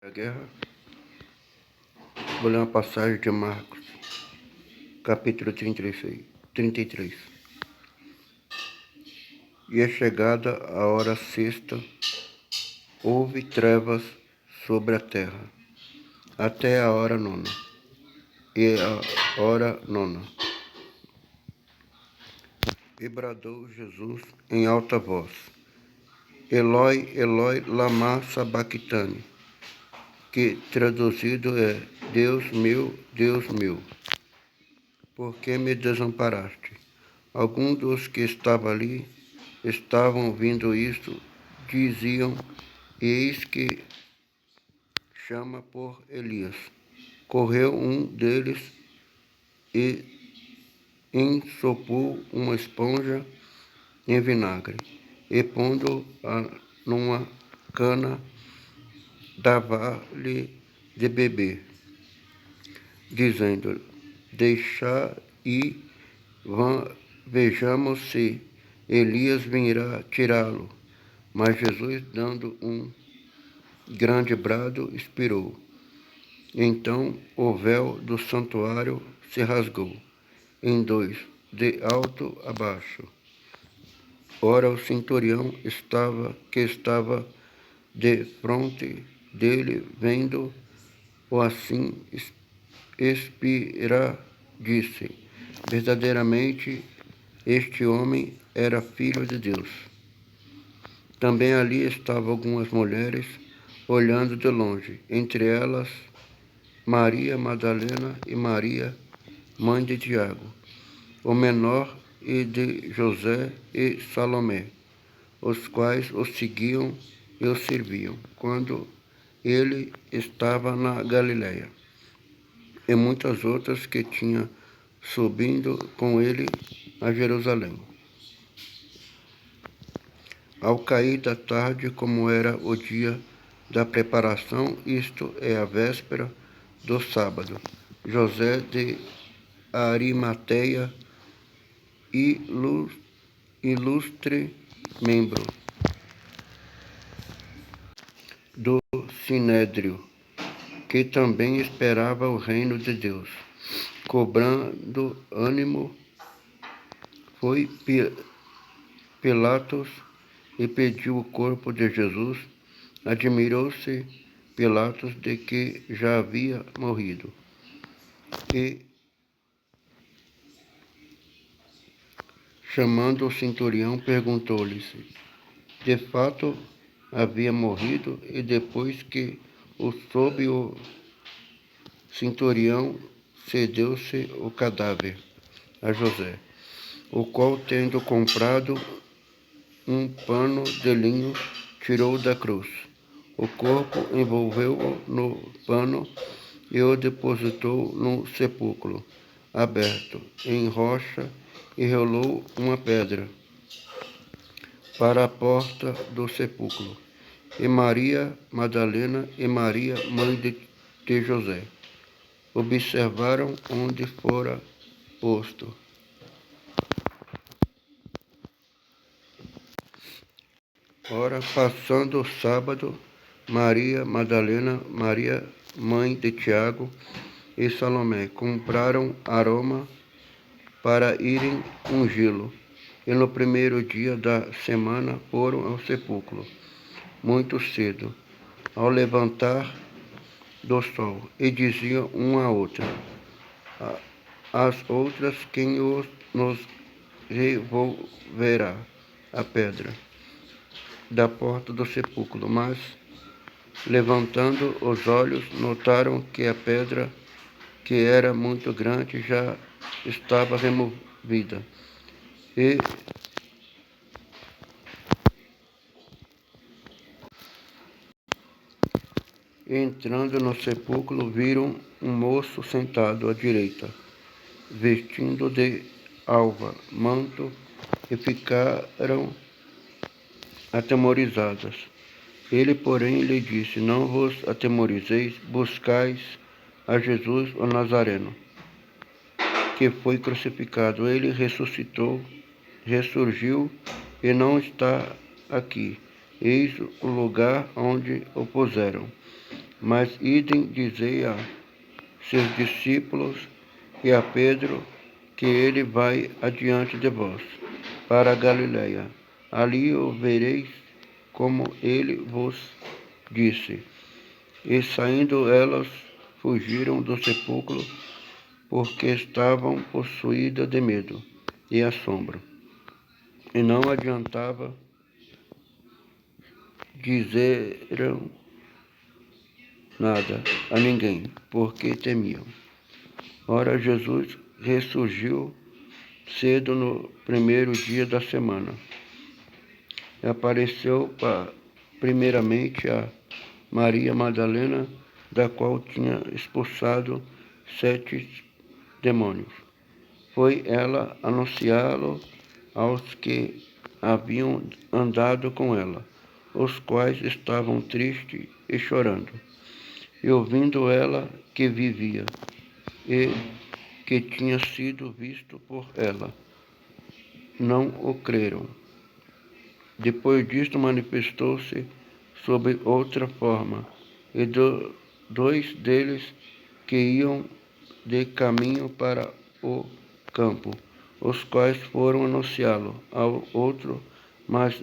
A guerra. Vou ler uma passagem de Marcos, capítulo 33. E é chegada a hora sexta, houve trevas sobre a terra, até a hora nona. E a hora nona. E bradou Jesus em alta voz: Eloi, Eloi, lama sabachthani, que traduzido é: Deus meu, por que me desamparaste? Alguns dos que estavam ali estavam ouvindo isto, diziam: Eis que chama por Elias. Correu um deles e ensopou uma esponja em vinagre, e pondo-a numa cana, dava-lhe de beber, dizendo: Deixai e vejamos se Elias virá tirá-lo. Mas Jesus, dando um grande brado, expirou. Então o véu do santuário se rasgou em dois, de alto a baixo. Ora, o centurião que estava de fronte dele, vendo-o assim expirar, disse: Verdadeiramente este homem era filho de Deus. Também ali estavam algumas mulheres olhando de longe, entre elas Maria Madalena e Maria, mãe de Tiago, o menor, e de José e Salomé, os quais o seguiam e o serviam, quando ele estava na Galiléia, e muitas outras que tinham subindo com ele a Jerusalém. Ao cair da tarde, como era o dia da preparação, isto é, a véspera do sábado, José de Arimateia, ilustre membro do Sinédrio, que também esperava o reino de Deus, cobrando ânimo, foi Pilatos e pediu o corpo de Jesus. Admirou-se Pilatos de que já havia morrido, e, chamando o centurião, perguntou-lhe se de fato havia morrido, e depois que o soube, o centurião cedeu-se o cadáver a José, o qual, tendo comprado um pano de linho, tirou da cruz o corpo, envolveu-o no pano e o depositou no sepulcro aberto em rocha, e rolou uma pedra para a porta do sepulcro. E Maria Madalena e Maria, mãe de José, observaram onde fora posto. Ora, passando o sábado, Maria Madalena, Maria, mãe de Tiago, e Salomé compraram aroma para irem ungí-lo. E no primeiro dia da semana foram ao sepulcro, muito cedo, ao levantar do sol, e diziam uma à outra: As outras, quem nos revolverá a pedra da porta do sepulcro? Mas, levantando os olhos, notaram que a pedra, que era muito grande, já estava removida. E entrando no sepulcro, viram um moço sentado à direita, vestindo de alva manto, e ficaram atemorizadas. Ele, porém, lhe disse: Não vos atemorizeis, buscais a Jesus o Nazareno, que foi crucificado. Ele ressurgiu e não está aqui. Eis o lugar onde o puseram. Mas idem dizei a seus discípulos e a Pedro que ele vai adiante de vós, para a Galiléia. Ali o vereis, como ele vos disse. E saindo elas, fugiram do sepulcro, porque estavam possuídas de medo e assombro. E não adiantava dizeram nada a ninguém, porque temiam. Ora, Jesus ressurgiu cedo no primeiro dia da semana. E apareceu primeiramente a Maria Madalena, da qual tinha expulsado 7 demônios. Foi ela anunciá-lo aos que haviam andado com ela, os quais estavam tristes e chorando. E ouvindo ela que vivia e que tinha sido visto por ela, não o creram. Depois disto manifestou-se sob outra forma, e dois deles que iam de caminho para o campo, os quais foram anunciá-lo ao outro, mas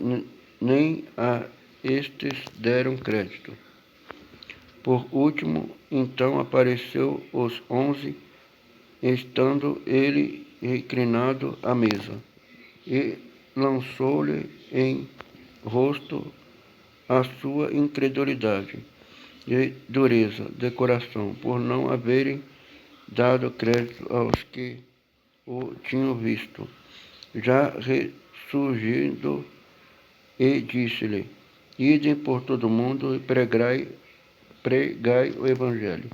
nem a estes deram crédito. Por último, então apareceu os 11, estando ele reclinado à mesa, e lançou-lhe em rosto a sua incredulidade e dureza de coração, por não haverem dado crédito aos que o tinham visto. Já ressurgindo, e disse-lhe: Idem por todo o mundo e pregai o Evangelho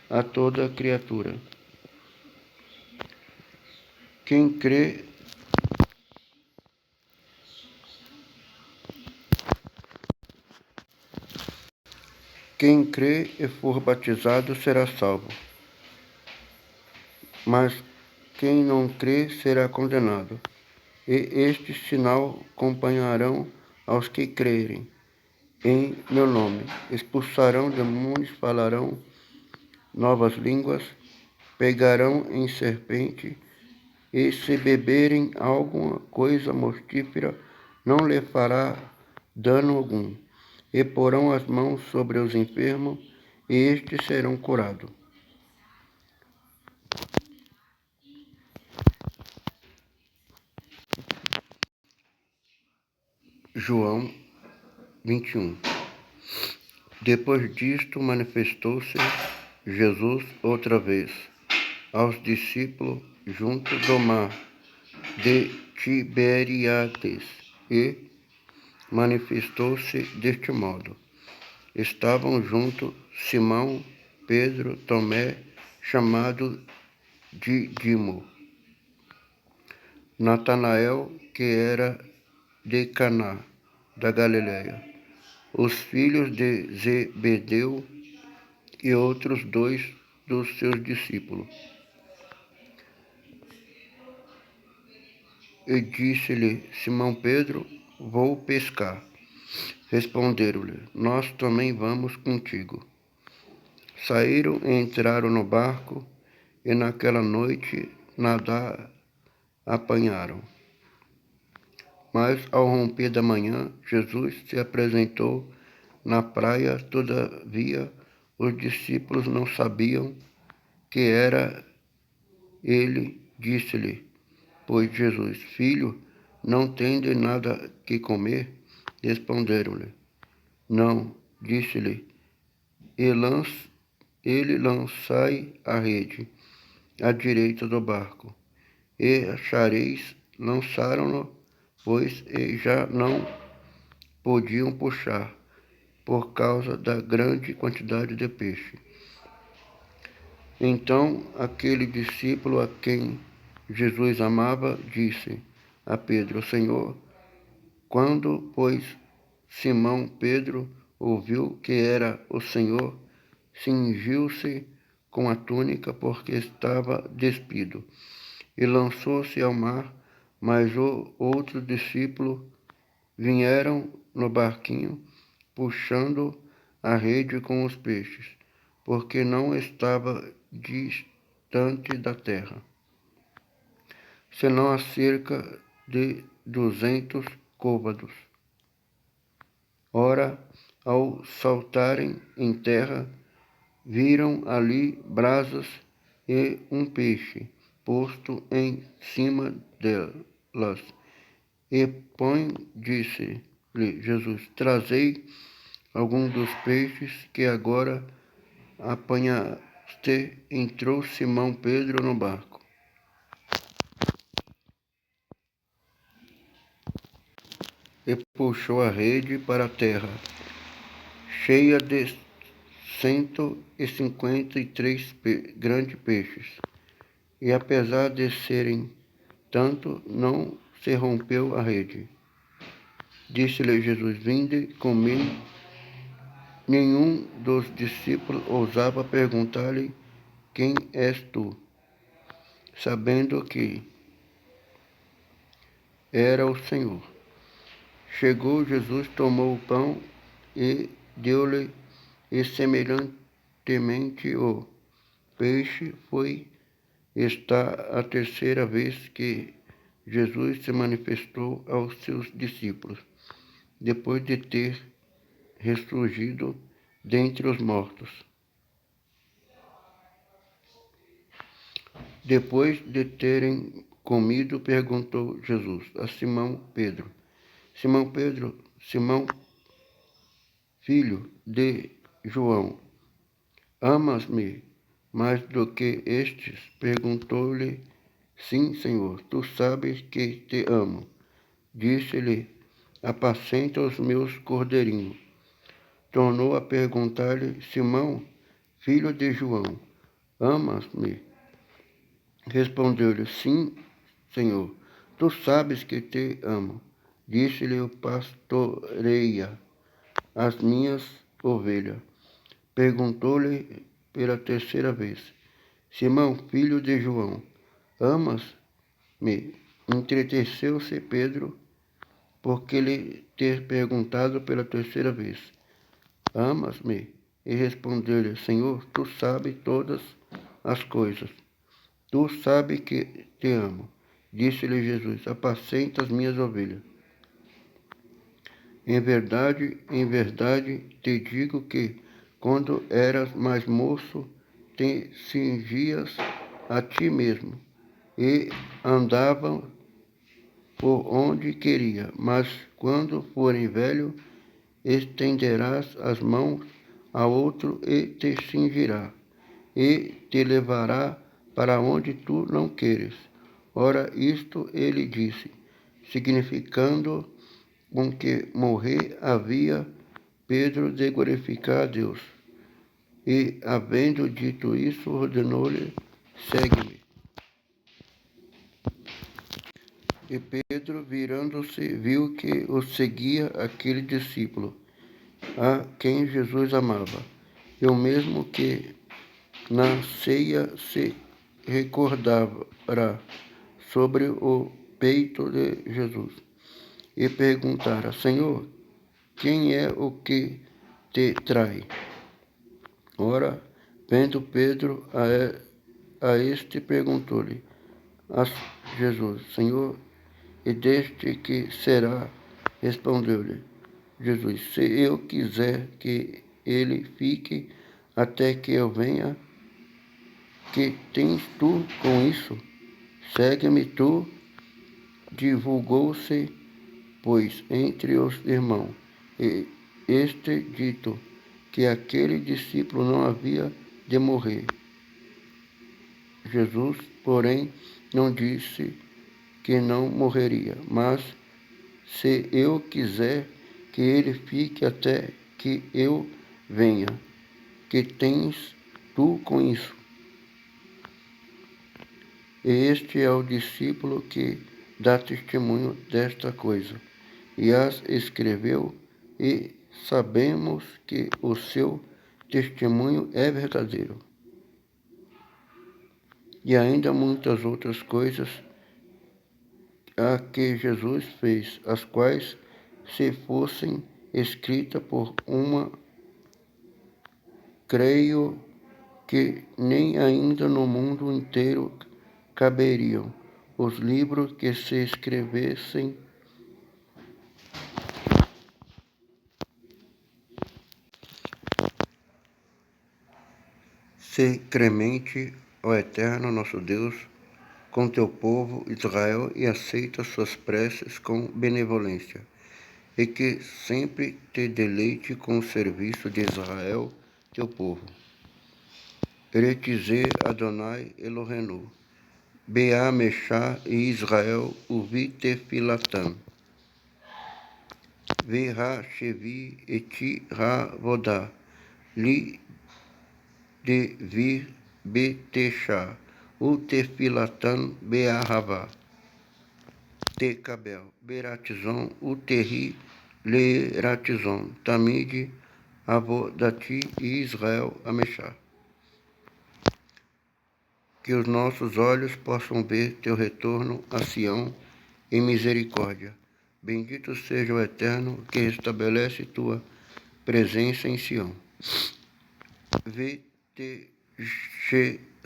a toda criatura. Quem crê e for batizado será salvo, mas quem não crê será condenado. E este sinal acompanharão aos que crerem. Em meu nome expulsarão demônios, falarão novas línguas, pegarão em serpente, e se beberem alguma coisa mortífera, não lhe fará dano algum. E porão as mãos sobre os enfermos, e estes serão curados. João 21. Depois disto manifestou-se Jesus outra vez aos discípulos junto do mar de Tiberíades, e manifestou-se deste modo. Estavam juntos Simão, Pedro, Tomé, chamado Dídimo, Natanael, que era de Caná, da Galiléia, os filhos de Zebedeu e outros 2 dos seus discípulos. E disse-lhe Simão Pedro: Vou pescar. Responderam-lhe: Nós também vamos contigo. Saíram e entraram no barco, e naquela noite nada apanharam. Mas ao romper da manhã, Jesus se apresentou na praia. Todavia, os discípulos não sabiam que era ele. Disse-lhe, pois Jesus: Filho, não tendes nada que comer? Responderam-lhe: Não. Disse-lhe: Ele lançai a rede à direita do barco, e achareis. Lançaram-no, pois, e já não podiam puxar, por causa da grande quantidade de peixe. Então aquele discípulo a quem Jesus amava disse a Pedro: Senhor, quando, pois, Simão Pedro ouviu que era o Senhor, cingiu-se com a túnica, porque estava despido, e lançou-se ao mar. Mas o outro discípulo vieram no barquinho, puxando a rede com os peixes, porque não estava distante da terra, senão a cerca de 200 côvados. Ora, ao saltarem em terra, viram ali brasas e um peixe posto em cima delas. E disse-lhe Jesus: Trazei algum dos peixes que agora apanhaste. Entrou Simão Pedro no barco e puxou a rede para a terra, cheia de 153 grandes peixes. E apesar de serem tanto, não se rompeu a rede. Disse-lhe Jesus: Vinde comigo. Nenhum dos discípulos ousava perguntar-lhe: Quem és tu? Sabendo que era o Senhor. Chegou Jesus, tomou o pão e deu-lhe, e semelhantemente o peixe. Foi esta a terceira vez que Jesus se manifestou aos seus discípulos, depois de ter ressurgido dentre os mortos. Depois de terem comido, perguntou Jesus a Simão Pedro: Simão, filho de João, amas-me mais do que estes? Perguntou-lhe: Sim, Senhor, tu sabes que te amo. Disse-lhe: Apacenta os meus cordeirinhos. Tornou a perguntar-lhe: Simão, filho de João, amas-me? Respondeu-lhe: Sim, Senhor, tu sabes que te amo. Disse-lhe: Pastoreia as minhas ovelhas. Perguntou-lhe pela terceira vez: Simão, filho de João, amas-me? Entreteceu-se Pedro, porque lhe ter perguntado pela terceira vez: Amas-me? E respondeu-lhe: Senhor, tu sabes todas as coisas. Tu sabes que te amo. Disse-lhe Jesus: Apacenta as minhas ovelhas. Em verdade, te digo que, quando eras mais moço, te cingias a ti mesmo e andavam por onde queria. Mas, quando forem velho, estenderás as mãos a outro e te cingirá, e te levará para onde tu não queres. Ora, isto ele disse, significando com que morrer havia Pedro de glorificar a Deus. E, havendo dito isso, ordenou-lhe: Segue-me. E Pedro, virando-se, viu que o seguia aquele discípulo, a quem Jesus amava, e o mesmo que na ceia se recordara sobre o peito de Jesus, e perguntara: Senhor, quem é o que te trai? Ora, vendo Pedro a este, perguntou-lhe a Jesus: Senhor, e deste que será? Respondeu-lhe Jesus: Se eu quiser que ele fique até que eu venha, que tens tu com isso? Segue-me tu. Divulgou-se, pois, entre os irmãos, e este dito que aquele discípulo não havia de morrer. Jesus, porém, não disse que não morreria, mas se eu quiser que ele fique até que eu venha, que tens tu com isso? Este é o discípulo que dá testemunho desta coisa, e as escreveu, e sabemos que o seu testemunho é verdadeiro. E ainda muitas outras coisas a que Jesus fez, as quais, se fossem escritas por uma creio que nem ainda no mundo inteiro caberiam os livros que se escrevessem secretamente, ó Eterno nosso Deus, com teu povo Israel e aceita suas preces com benevolência, e que sempre te deleite com o serviço de Israel, teu povo. Eretizê Adonai Elohenu, Beá Meshá e Israel uvi tefilatã, Verá Shevi eti ra vodá, li de vir betechá, o tefilatã beahavá, te cabel, beratizon, o terri leratizon, tamide, avodati e Israel amechá. Que os nossos olhos possam ver teu retorno a Sião em misericórdia. Bendito seja o Eterno que restabelece tua presença em Sião.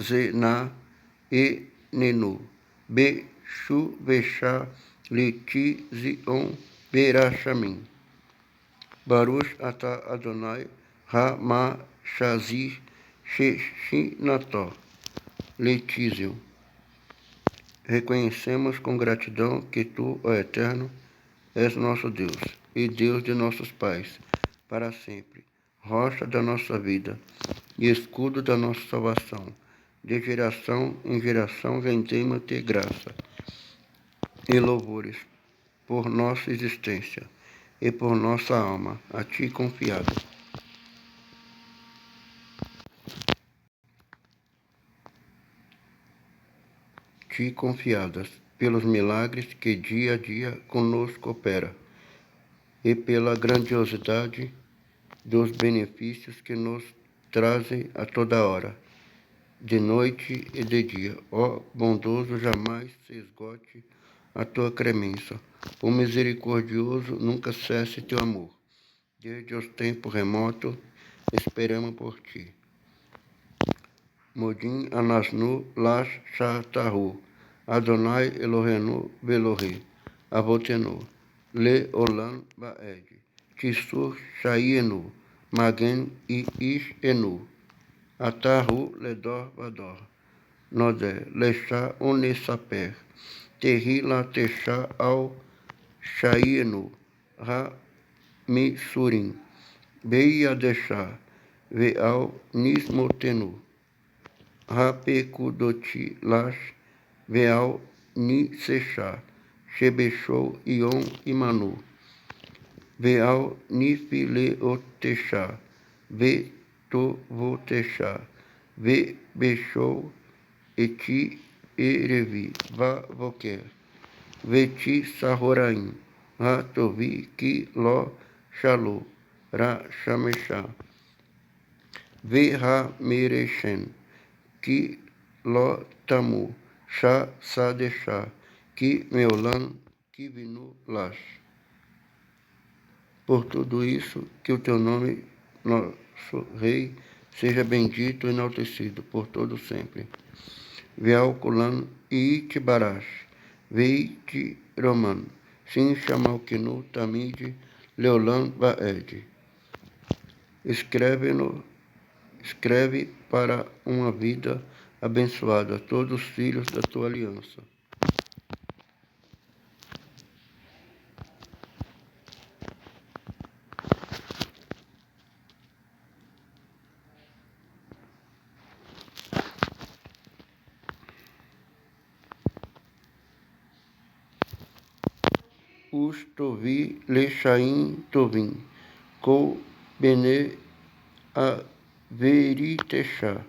Vetezená e Nenu, Beshu Veshá Liti Zion Berachamim. Baruch atah Adonai Ramachazir Shechinató. Letísio. Reconhecemos com gratidão que tu, ó Eterno, és nosso Deus e Deus de nossos pais, para sempre, rocha da nossa vida e escudo da nossa salvação. De geração em geração rendemos-te graça e louvores por nossa existência e por nossa alma, a ti confiada. Ti confiadas, pelos milagres que dia a dia conosco opera, e pela grandiosidade dos benefícios que nos trazem a toda hora, de noite e de dia. Ó bondoso, jamais se esgote a tua clemência. O misericordioso, nunca cesse teu amor. Desde os tempos remotos, esperamos por ti. Modim anasnu lash shatahu, Adonai Elohenu Belohi, Avotenu, Le Olam Baed, Tisur Shaienu, Magen e Ish Enu, Atahu Ledor Vador, Nodé, Lesha Unesaper, Terri Latesha Al Shaienu, Ra Misurim, Beiadesha, Veal Nismotenu, Rapekudoti Lash, Veal Nisechá, Shebechou Ion e Manu, Veal Nifileotechá, Vetovotechá, Vebechou Eti Erevi, Vavoquer, Veti Sahoraim, Ratovi Ki Lo Shalom, Ra Shamechá, Verhamereshen, Ki Lo Tamu, Shá Sadechá, Ki Meulan, Ki Vinu Lash. Por tudo isso, que o teu nome, nosso Rei, seja bendito e enaltecido por todo sempre. Veal Kulan e Itibarash, Veiti Roman, Sim Shamalkinu Tamid, Leolam Baed. Escreve para uma vida abençoada todos os filhos da tua aliança. Us Tovi Lechaim Tovim, Ko Bene Averitechá.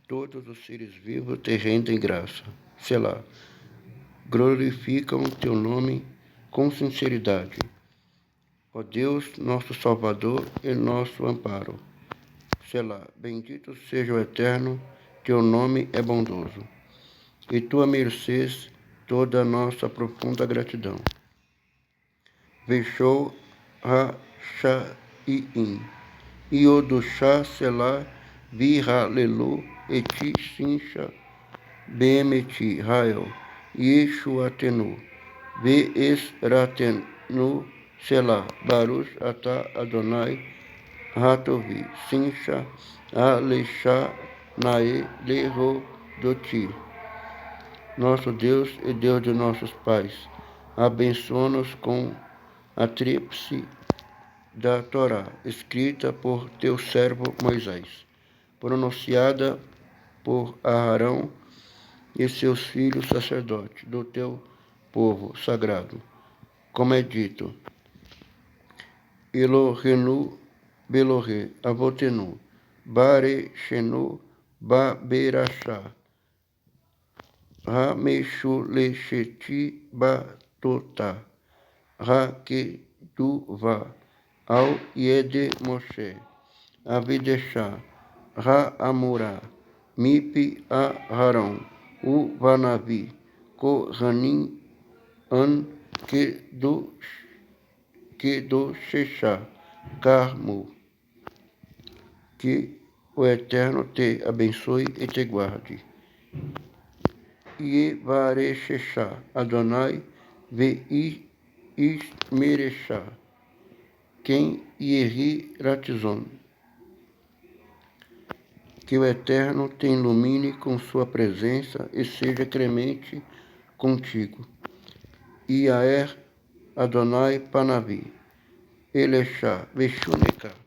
Todos os seres vivos te rendem graça. Selá. Glorificam teu nome com sinceridade. Ó Deus, nosso Salvador e nosso amparo. Selá. Bendito seja o Eterno, teu nome é bondoso. E tua mercê toda a nossa profunda gratidão. Veshou Ha-Sha'im, Iodusha Selah, Vi-Ha-Lelu, Eti Sinsha, Bemeti Rael, Yeshuatenu, Ve-Esratenu, Selah, Baruch Atah Adonai, Hatovi, Sinsha, Alexá, Nae, Lerodoti. Nosso Deus e Deus de nossos pais, abençoa-nos com a tríplice da Torá, escrita por teu servo Moisés, pronunciada por Aarão e seus filhos sacerdotes do teu povo sagrado, como é dito: Elohenu Belohe Avotenu, Bareshenu Baberachá, Rameshulesheti Batotá, Rakeduva, Al Yede Moshe, Avideshá, Ra-Amurá, Mipi Aharon, Uvanavi, Kohanim, An Kedoshechá, Carmo. Que o Eterno te abençoe e te guarde. Yevarechechá, Adonai, Ve-Ismerechá, quem Yehi Ratizon. Que o Eterno te ilumine com sua presença e seja clemente contigo. Iaer Adonai Panavi, Elechá, Veshuneka.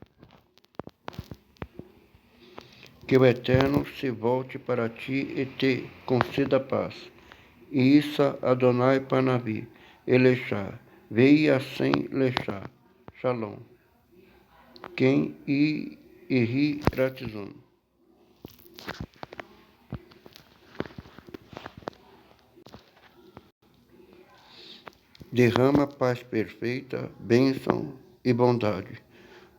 Que o Eterno se volte para ti e te conceda paz. Issa Adonai Panavi, Elechá, veia sem Lechá, Shalom. Quem Iri Ratizon. Derrama paz perfeita, bênção e bondade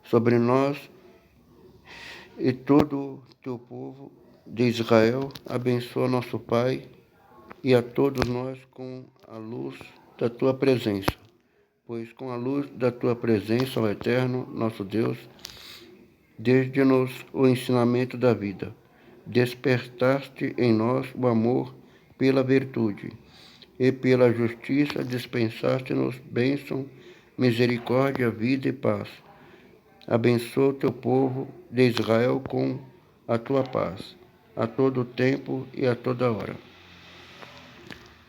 sobre nós e todo o teu povo de Israel. Abençoa nosso Pai e a todos nós com a luz da tua presença. Pois com a luz da tua presença, ó Eterno, nosso Deus, desde-nos o ensinamento da vida. Despertaste em nós o amor pela virtude, e pela justiça dispensaste-nos bênção, misericórdia, vida e paz. Abençoa o teu povo de Israel com a tua paz, a todo tempo e a toda hora.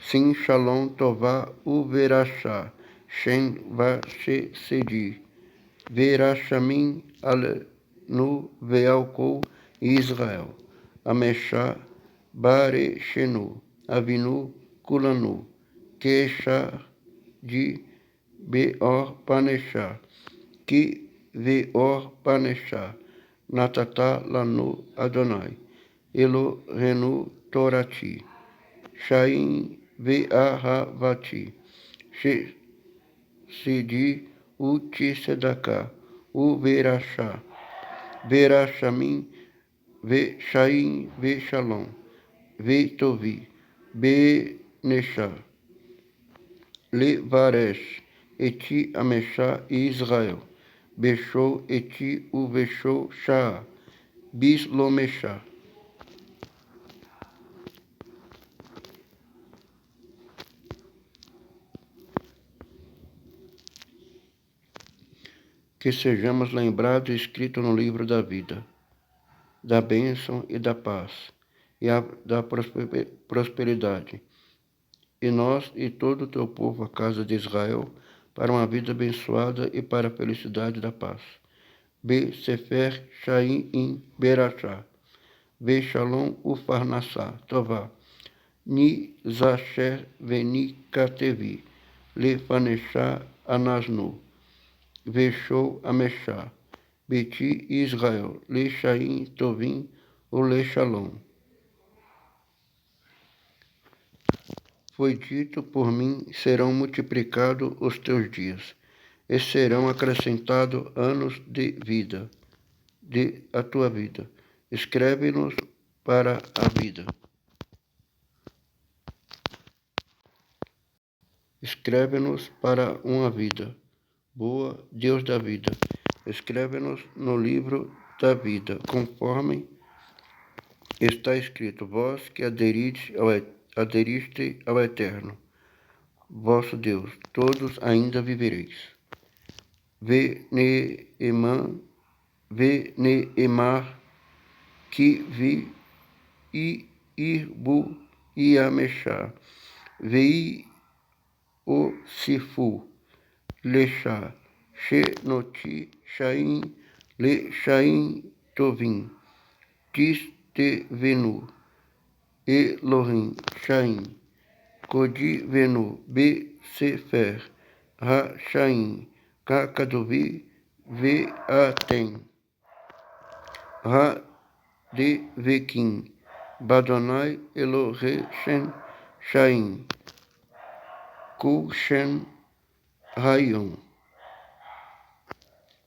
Sim, Shalom Tová Uverachá, Shem Vashesedi, Verachamim Alenu Vealkou Israel, Ameshá Bareshenu, Avinu Kulanu, Queixa de Beor Panechá, que Veor Panechá, Natatá Lanu Adonai, Elohenu Torati, Shaim Ve'ahavati, Sidi Utisedaká, Uverachá, Verachamim, Ve-Shaim, Ve-Shalom, Ve-Tovi, Benechá, Levaresh, Eti Amechá e Israel, Bechou Eti Uvechou Shá, Bislomechá. Que sejamos lembrados e escritos no livro da vida, da bênção e da paz, e da prosperidade. E nós e todo o teu povo, a casa de Israel, para uma vida abençoada e para a felicidade da paz. Be-Sefer Shaim Berachá, Ve-Shalom Ufarnassá, Tová, Ni-Zasher Venikatevi, Le-Fanechá Anasnu, Veshou Amechá, Beti Israel, Le-Shaim Tovim, o Le-Shalom. Foi dito por mim, serão multiplicados os teus dias, e serão acrescentados anos de vida, de a tua vida. Escreve-nos para a vida. Escreve-nos para uma vida boa, Deus da vida. Escreve-nos no livro da vida, conforme está escrito: vós que aderiste ao Eterno, vosso Deus, todos ainda vivereis. Veneemar, que vi e irbu e amechar, vei o sifu, lechá, xenoti, xaim, le xaim tovim, tis te venu, Elohim, xaim, Kodi venu, be sefer, ha xaim, kakadovi, ve aten, ha de vekim, Badonai Eloheshen Shaim, Kushen Rayon.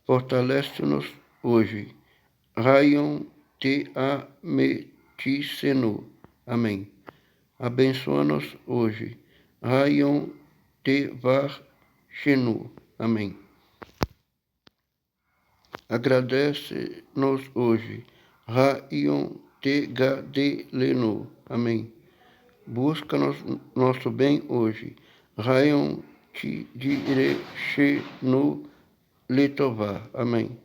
Fortalece-nos hoje. Rayon te ameticenu. Amém. Abençoa-nos hoje. Rayon te varchenu. Amém. Agradece-nos hoje. Rayon te gadelenu. Amém. Busca-nos nosso bem hoje. Rayon te direchenu letová. Amém.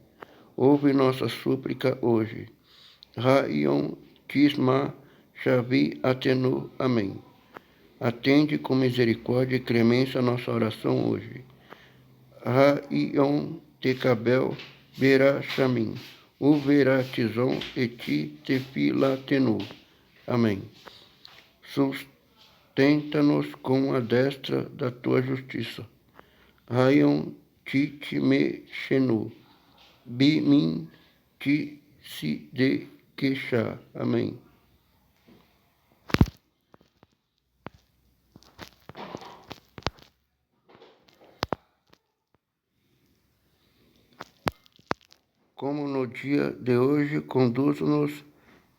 Ouve nossa súplica hoje. Rayon tisma chavi atenu. Amém. Atende com misericórdia e clemência a nossa oração hoje. Rayon tekabel berachamim. Uveratizon eti tefilatenu. Amém. Sustenta-nos com a destra da tua justiça. Rayon titmeshenu. Bimin tisidekeshá. Amém. Como no dia de hoje, conduz-nos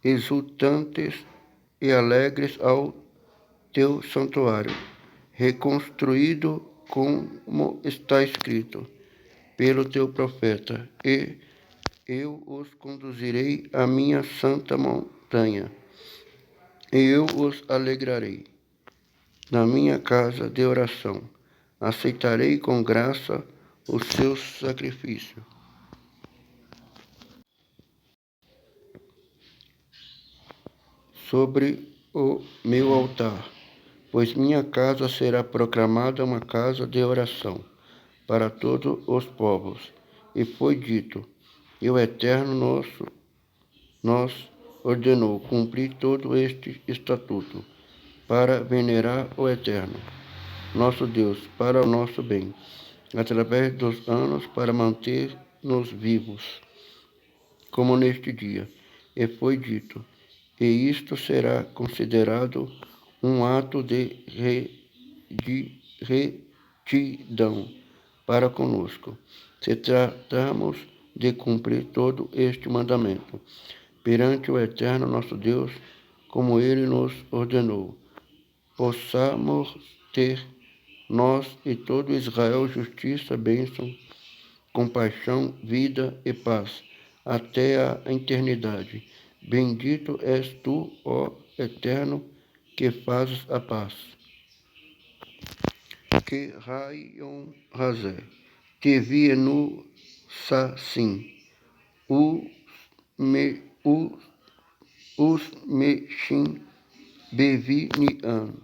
exultantes e alegres ao teu santuário, reconstruído como está escrito pelo teu profeta, e eu os conduzirei à minha santa montanha, e eu os alegrarei na minha casa de oração. Aceitarei com graça os seus sacrifícios. Sobre o meu altar, pois minha casa será proclamada uma casa de oração para todos os povos. E foi dito, e o Eterno nos ordenou cumprir todo este estatuto, para venerar o Eterno, nosso Deus, para o nosso bem, através dos anos, para manter-nos vivos, como neste dia. E foi dito, e isto será considerado um ato de retidão para conosco, se tratarmos de cumprir todo este mandamento perante o Eterno nosso Deus, como Ele nos ordenou. Possamos ter, nós e todo Israel, justiça, bênção, compaixão, vida e paz, até a eternidade. Bendito és tu, ó Eterno, que fazes a paz. Que Rayon Razé, te vienu sassim, os mexim, bevinian,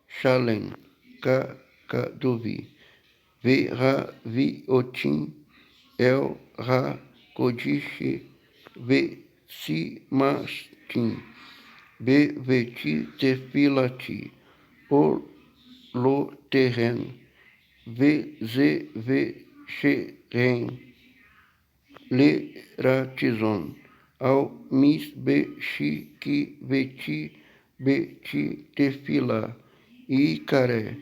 Shalem, Kakadovi, Veraviotim, El Rakodishi, Vesimastim, Beveti Tefilati, Oloteren, Vezevexeren, Leratizon, ao misbechi veti beti tefilá, Icaré,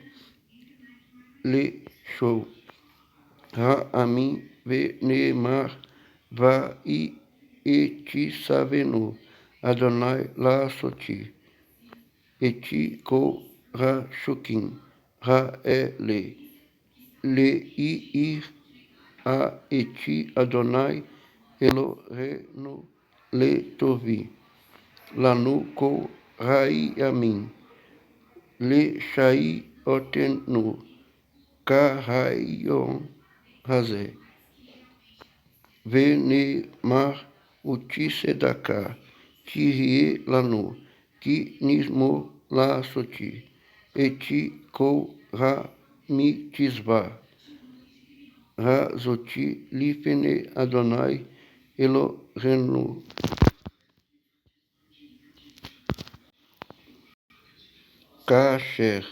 lechou, Ra-amim venemar, va e eti savenu, Adonai la soti, eti ko rashukim, Raele, Le Ir, A Eti, Adonai, Elohenu, Le Tovi, Lanu, Ko, Rai, Amin, Le Shai, Otenu, Kahaion, Hazé, Venemar, Uti Sedaka, Tirie, Lanu, Ki Nismo, La Soti, Eti, Ko, Ra, Mi, Tisba, Razoti, Lifene, Adonai, Elohenu. Kasher,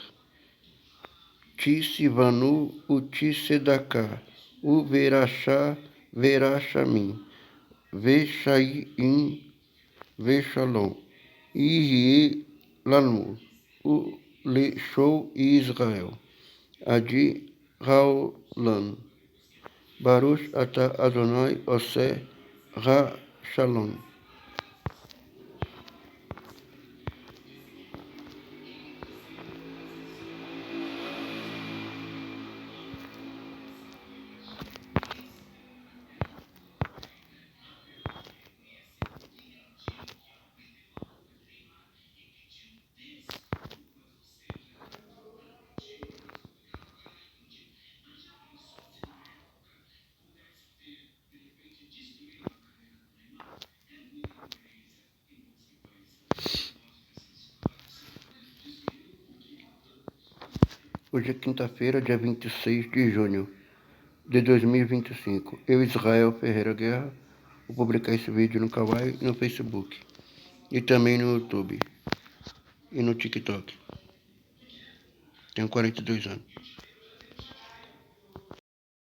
Tisivanu, Utisedaká, Uverachá, Verachamim, Vechaim, Vechalom, Irie, Lanu, Ulechou e Israel, Adi, Raolan, Baruch Ata Adonai, Osé, Ra, Shalom. Hoje é quinta-feira, dia 26 de junho de 2025. Eu, Israel Ferreira Guerra, vou publicar esse vídeo no Kawaii e no Facebook. E também no YouTube. E no TikTok. Tenho 42 anos.